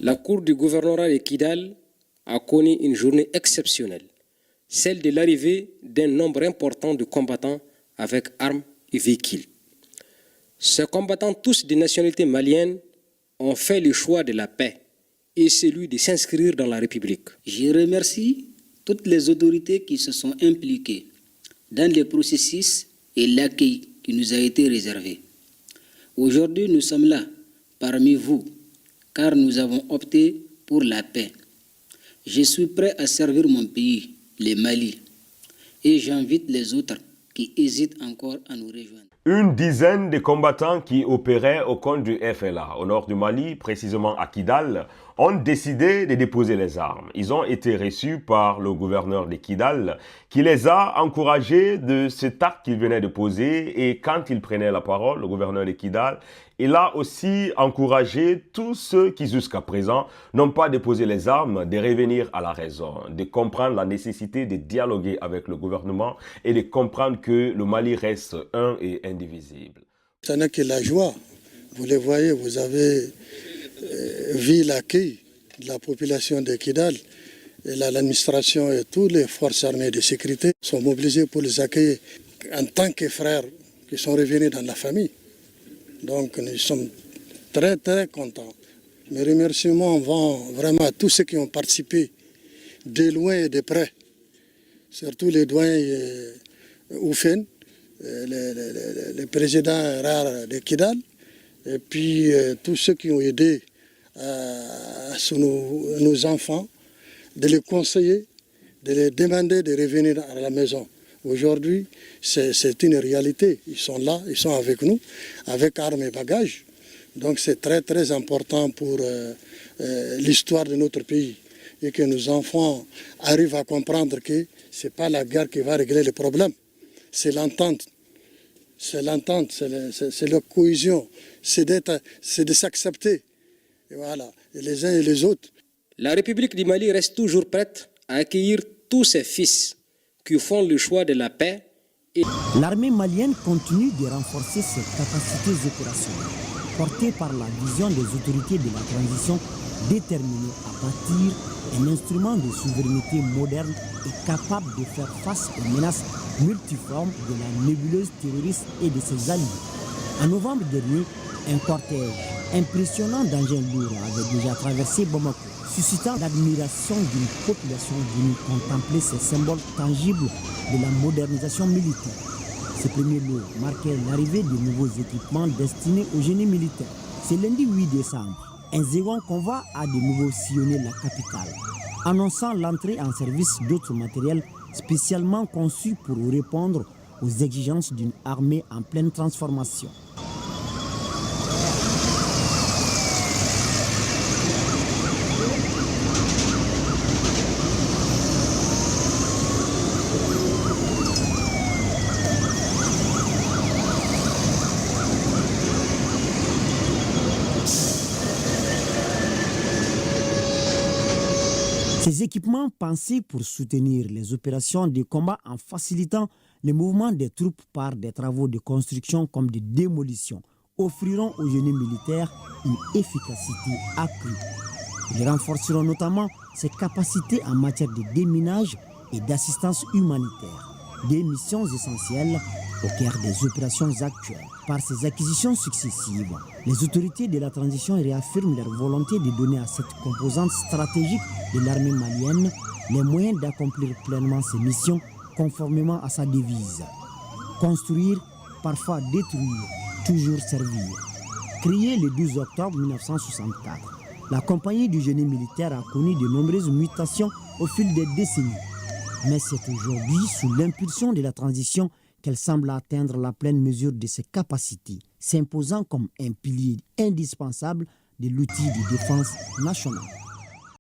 La cour du gouvernorat de Kidal a connu une journée exceptionnelle, celle de l'arrivée d'un nombre important de combattants avec armes et véhicules. Ces combattants, tous de nationalité malienne, ont fait le choix de la paix et celui de s'inscrire dans la République. Je remercie toutes les autorités qui se sont impliquées dans le processus et l'accueil qui nous a été réservé. Aujourd'hui, nous sommes là, parmi vous, car nous avons opté pour la paix. Je suis prêt à servir mon pays, le Mali, et j'invite les autres qui hésitent encore à nous rejoindre. Une dizaine de combattants qui opéraient au compte du FLA, au nord du Mali, précisément à Kidal, ont décidé de déposer les armes. Ils ont été reçus par le gouverneur de Kidal, qui les a encouragés de cet acte qu'ils venaient de poser. Et quand il prenait la parole, le gouverneur de Kidal, il a aussi encouragé tous ceux qui jusqu'à présent n'ont pas déposé les armes de revenir à la raison, de comprendre la nécessité de dialoguer avec le gouvernement et de comprendre que le Mali reste un et indivisible. Ça n'est que la joie. Vous le voyez, vous avez vu l'accueil de la population de Kidal. Et l'administration et toutes les forces armées de sécurité sont mobilisées pour les accueillir en tant que frères qui sont revenus dans la famille. Donc nous sommes très très contents. Mes remerciements vont vraiment à tous ceux qui ont participé de loin et de près, surtout les doyens Oufen, le président rare de Kidal, et puis tous ceux qui ont aidé nos enfants, de les conseiller, de les demander de revenir à la maison. Aujourd'hui, c'est une réalité. Ils sont là, ils sont avec nous, avec armes et bagages. Donc c'est très très important pour l'histoire de notre pays. Et que nos enfants arrivent à comprendre que ce n'est pas la guerre qui va régler les problèmes. C'est l'entente. C'est l'entente, c'est la cohésion. C'est de s'accepter. Et voilà, et les uns et les autres. La République du Mali reste toujours prête à accueillir tous ses fils qui font le choix de la paix. L'armée malienne continue de renforcer ses capacités opérationnelles, portée par la vision des autorités de la transition déterminées à bâtir un instrument de souveraineté moderne et capable de faire face aux menaces multiformes de la nébuleuse terroriste et de ses alliés. En novembre dernier, un cortège impressionnant d'engins lourds avait déjà traversé Bamako, suscitant l'admiration d'une population venue contempler ces symboles tangibles de la modernisation militaire. Ces premiers lots marquaient l'arrivée de nouveaux équipements destinés au génie militaire. C'est lundi 8 décembre, un second convoi a de nouveau sillonné la capitale, annonçant l'entrée en service d'autres matériels spécialement conçus pour répondre aux exigences d'une armée en pleine transformation. Ces équipements pensés pour soutenir les opérations de combat en facilitant le mouvement des troupes par des travaux de construction comme des démolitions offriront au génie militaire une efficacité accrue. Ils renforceront notamment ses capacités en matière de déminage et d'assistance humanitaire, des missions essentielles au cœur des opérations actuelles. Par ces acquisitions successives, les autorités de la transition réaffirment leur volonté de donner à cette composante stratégique de l'armée malienne les moyens d'accomplir pleinement ses missions conformément à sa devise. Construire, parfois détruire, toujours servir. Créée le 12 octobre 1964, la compagnie du génie militaire a connu de nombreuses mutations au fil des décennies. Mais c'est aujourd'hui, sous l'impulsion de la transition, qu'elle semble atteindre la pleine mesure de ses capacités, s'imposant comme un pilier indispensable de l'outil de défense nationale.